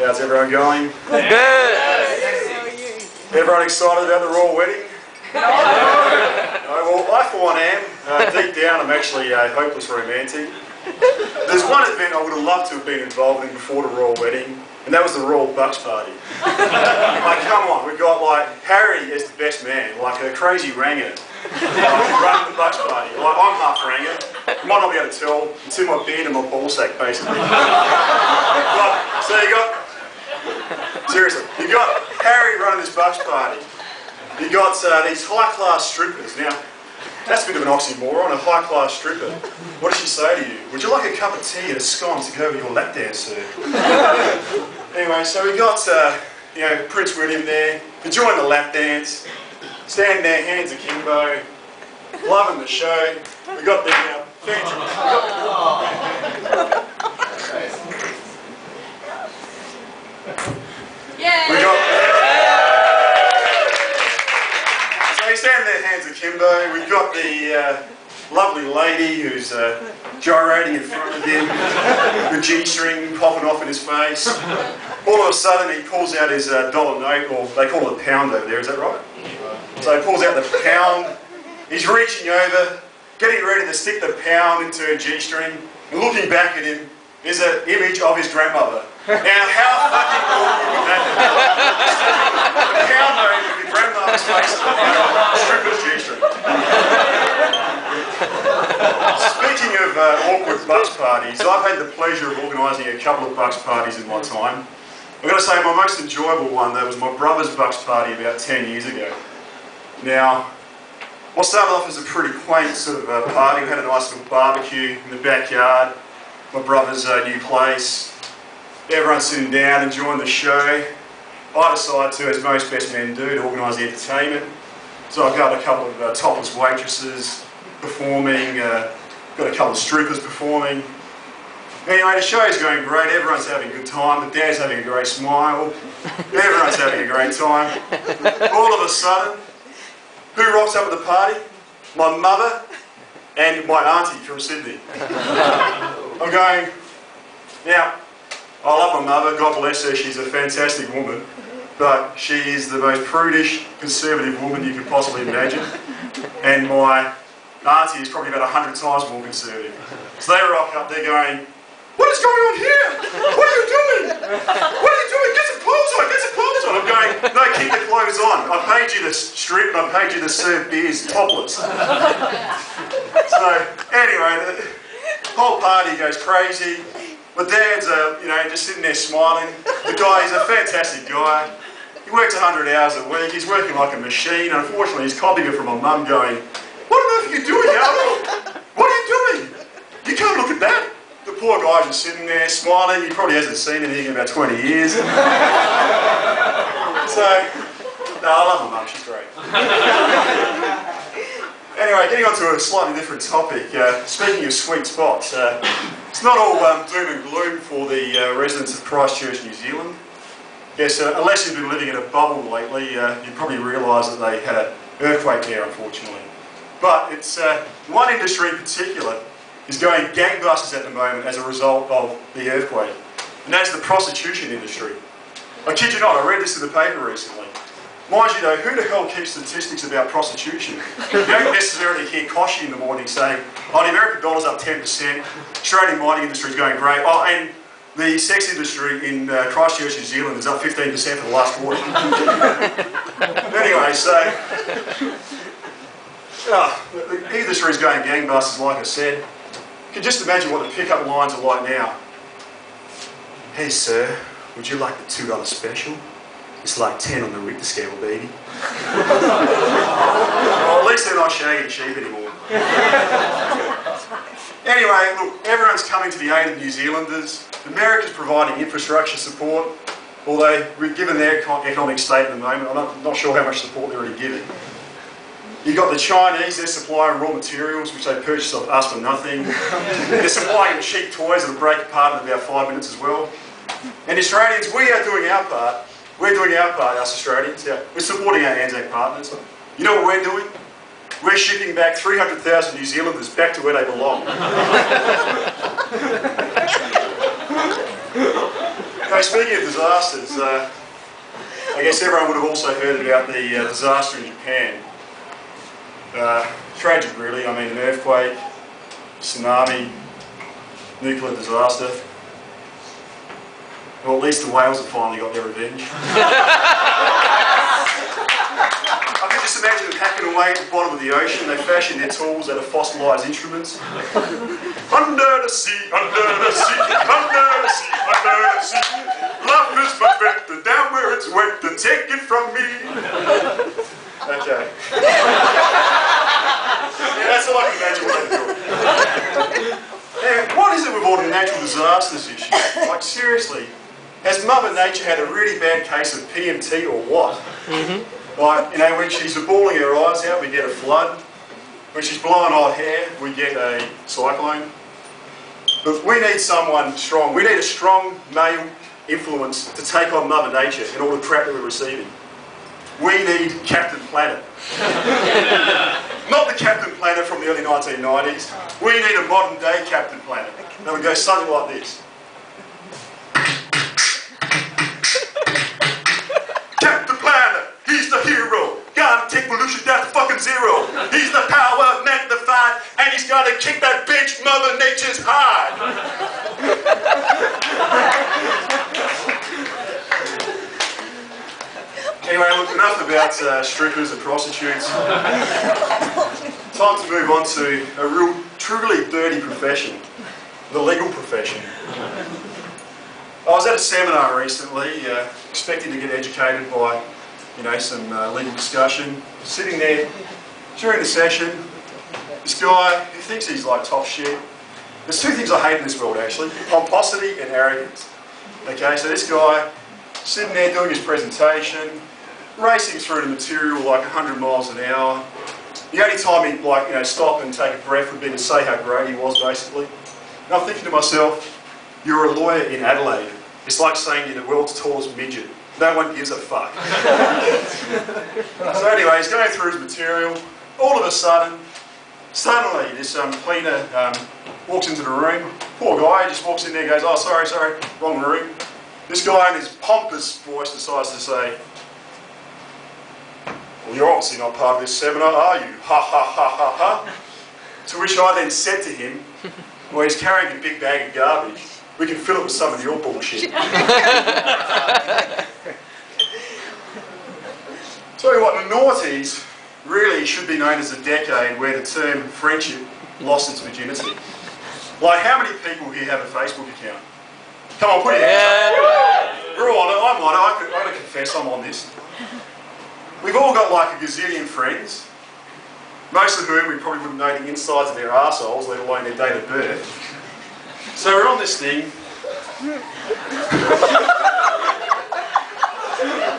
How's everyone going? Good. Everyone excited about the royal wedding? No. Well, I for one am. Deep down, I'm actually a hopeless romantic. There's one event I would have loved to have been involved in before the royal wedding, and that was the Royal Bucks Party. Like, come on, we've got like Harry as the best man, like a crazy ranger, running the Bucks Party. Like, I'm half ranger. You might not be able to tell. It's in my beard and my ballsack, basically. So you got, seriously, you got Harry running this Bucks Party. You got these high-class strippers. Now, that's a bit of an oxymoron, a high-class stripper. What does she say to you? Would you like a cup of tea and a scones to go with your lap dance, sir? Anyway, so we got, you know, Prince William there, enjoying the lap dance, standing there, hands akimbo, loving the show. We got the fancy. We got. So he's standing there, hands akimbo. We've got the lovely lady who's gyrating in front of him, the G-string popping off in his face. All of a sudden he pulls out his dollar note, or they call it a pound over there, is that right? So he pulls out the pound, he's reaching over, getting ready to stick the pound into a G-string, and looking back at him is an image of his grandmother. Now, how fucking awkward would that be? A pound note with your grandmother's face on the stripper's G-string. Speaking of awkward Bucks parties, I've had the pleasure of organising a couple of Bucks parties in my time. I've got to say, my most enjoyable one, that was my brother's Bucks party about 10 years ago. Now, what started off as a pretty quaint sort of party. We had a nice little barbecue in the backyard, my brother's new place. Everyone's sitting down, enjoying the show. I decided to, as most best men do, to organise the entertainment. So I got a couple of topless waitresses performing, got a couple of strippers performing. Anyway, the show's going great, everyone's having a good time, the dad's having a great smile, everyone's having a great time. All of a sudden, who rocks up at the party? My mother and my auntie from Sydney. I'm going, now, I love my mother, God bless her, she's a fantastic woman, but she is the most prudish, conservative woman you could possibly imagine, and my auntie is probably about 100 times more conservative. So they rock up, they're going, what is going on here? What are you doing? What are you doing? Get some clothes on, get some clothes on. I'm going, no, keep the clothes on. I paid you to strip and I paid you to serve beers topless. So, anyway, the whole party goes crazy. My dad's, you know, just sitting there smiling. The guy, he's a fantastic guy. He works 100 hours a week. He's working like a machine. Unfortunately, he's copying it from my mum going, what on earth are you doing, Harold? What are you doing? You can't look at that. The poor guy's just sitting there smiling. He probably hasn't seen anything in about 20 years. So, no, I love my mum. She's great. Anyway, getting on to a slightly different topic. Speaking of sweet spots, it's not all doom and gloom for the residents of Christchurch, New Zealand. Yes, unless you've been living in a bubble lately, you probably realise that they had an earthquake there, unfortunately. But it's one industry in particular is going gangbusters at the moment as a result of the earthquake, and that's the prostitution industry. I kid you not, I read this in the paper recently. Mind you though, who the hell keeps statistics about prostitution? You don't necessarily hear Koshi in the morning saying, oh, the American dollar's up 10%, Australian mining industry is going great, oh, and the sex industry in Christchurch, New Zealand is up 15% for the last quarter. Anyway, so, the industry is going gangbusters, like I said. You can just imagine what the pickup lines are like now. Hey sir, would you like the $2 special? It's like 10 on the Richter scale, baby. Well, at least they're not shagging sheep anymore. Anyway, look, everyone's coming to the aid of New Zealanders. America's providing infrastructure support, although given their economic state at the moment, I'm not sure how much support they're really giving. You've got the Chinese, they're supplying raw materials which they purchase off us for nothing. They're supplying cheap toys that'll break apart in about 5 minutes as well. And Australians, we are doing our part. We're doing our part, us Australians. Yeah. We're supporting our Anzac partners. You know what we're doing? We're shipping back 300,000 New Zealanders back to where they belong. Hey, speaking of disasters, I guess everyone would have also heard about the disaster in Japan. Tragic, really. I mean, an earthquake, tsunami, nuclear disaster. Well, at least the whales have finally got their revenge. I can just imagine them hacking away at the bottom of the ocean. They fashion their tools out of fossilised instruments. Under the sea, under the sea, under the sea, under the sea. Love is my vector, down where it's wet, to take it from me. Okay. Yeah, that's all I can imagine what they're doing. Now, what is it with all the natural disasters issue? Like, seriously, has Mother Nature had a really bad case of PMT or what? Like, you know, when she's bawling her eyes out, we get a flood. When she's blowing hot hair, we get a cyclone. But we need someone strong. We need a strong male influence to take on Mother Nature and all the crap that we're receiving. We need Captain Planet. Not the Captain Planet from the early 1990s. We need a modern day Captain Planet. And we go something like this. Captain Planet, he's the hero. Gonna take pollution down to fucking zero. He's the power magnified, and he's gonna kick that bitch Mother Nature's hide. Anyway, look, enough about strippers and prostitutes. Time to move on to a real, truly dirty profession, the legal profession. I was at a seminar recently, expecting to get educated by, you know, some legal discussion. Sitting there during the session, this guy who thinks he's like top shit. There's two things I hate in this world actually: pomposity and arrogance. Okay, so this guy sitting there doing his presentation, racing through the material like 100 miles an hour. The only time he'd like, you know, stop and take a breath would be to say how great he was, basically. And I'm thinking to myself, you're a lawyer in Adelaide. It's like saying you're the world's tallest midget. No one gives a fuck. So anyway, he's going through his material. All of a sudden, suddenly this cleaner walks into the room. Poor guy just walks in there and goes, oh, sorry, wrong room. This guy in his pompous voice decides to say, well, you're obviously not part of this seminar, are you? Ha ha ha ha ha. To which I then said to him, well, he's carrying a big bag of garbage. We can fill it with some of your bullshit. Tell you what, the noughties really should be known as a decade where the term friendship lost its virginity. Like, how many people here have a Facebook account? Come on, put it out. We're all on it, I'm on it, I gotta confess I'm on this. We've all got like a gazillion friends, most of whom we probably wouldn't know the insides of their arseholes, let alone their date of birth. So we're on this thing.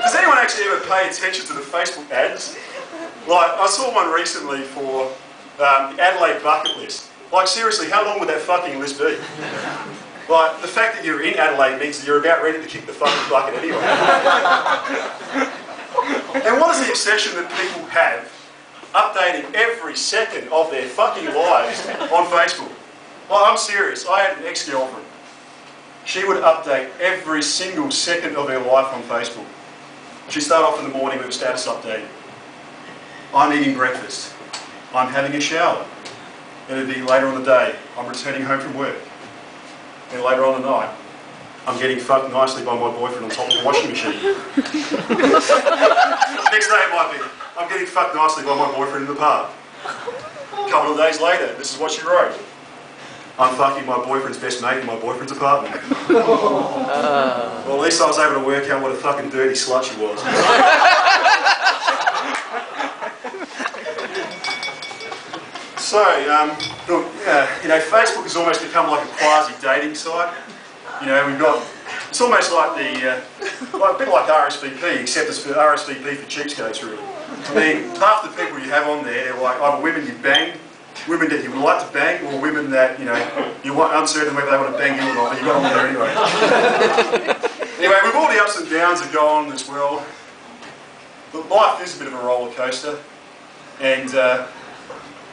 Does anyone actually ever pay attention to the Facebook ads? Like, I saw one recently for the Adelaide bucket list. Like, seriously, how long would that fucking list be? Like, the fact that you're in Adelaide means that you're about ready to kick the fucking bucket anyway. And what is the obsession that people have updating every second of their fucking lives on Facebook? Well, I'm serious. I had an ex-girlfriend. She would update every single second of her life on Facebook. She'd start off in the morning with a status update. I'm eating breakfast. I'm having a shower. And it'd be later on the day. I'm returning home from work. And later on the night, I'm getting fucked nicely by my boyfriend on top of the washing machine. Next day it might be, I'm getting fucked nicely by my boyfriend in the park. A couple of days later, this is what she wrote. I'm fucking my boyfriend's best mate in my boyfriend's apartment. Well, at least I was able to work out what a fucking dirty slut she was. So, look, you know, Facebook has almost become like a quasi-dating site. You know, we've got, it's almost like the, like, a bit like RSVP, except it's for RSVP for cheapskates, really. I mean, half the people you have on there, they're like either women you've banged, women that you would like to bang, or women that, you know, you're uncertain whether they want to bang you or not, but you've got on there anyway. Anyway, with all the ups and downs that go on in this world, life is a bit of a roller coaster. And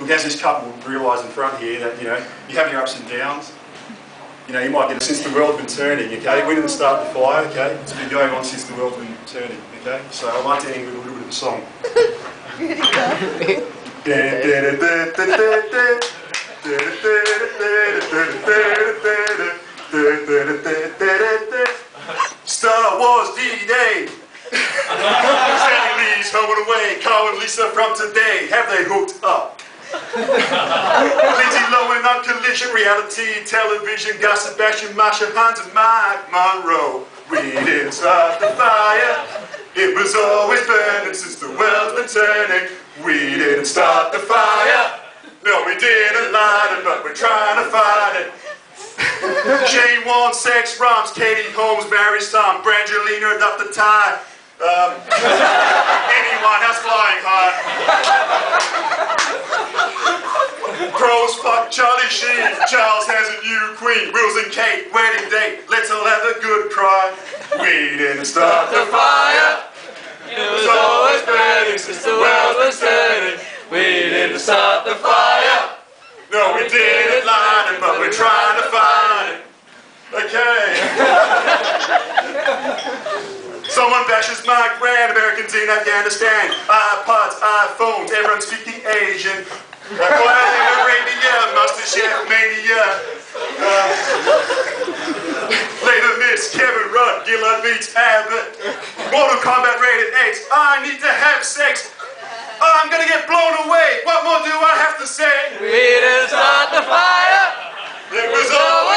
look, as this couple realise in front here, that, you know, you have your ups and downs. you know, you might get it since the world's been turning, okay? We didn't start the fire, okay? It's been going on since the world's been turning, okay? So I'd like to end with a little bit of a song. Star Wars D-Day. Stanley Lee's home and away. Carl and Lisa from today. Have they hooked up? Lindsay Lohan on Collision, reality television, Gus Sebastian, Marsha Hunt and Mike Monroe. We didn't start the fire. It was always burning since the world's been turning. We didn't start the fire. No, we didn't light it, but we're trying to fight it. Shane won sex rhymes, Katie Holmes, Mary Sam, Brangelina up the tie. Anyone else flying high. Pros fuck Charlie Sheen, Charles has a new queen, Wills and Kate, wedding date, let's all have a good cry. We didn't start the fire. It was always burning since the world was turning. We didn't start the fire. No, we didn't light it, but we're trying to find it. Okay. Someone bashes Mark Brand, Americans in Afghanistan. iPods, iPhones, everyone speaking Asian. Oil in Arabia, Master Chef Mania. Later Miss, Kevin Rudd, Gillard beats Abbott. Mortal Kombat rated X. I need to have sex. I'm gonna get blown away. What more do I have to say? We didn't start the fire. It was always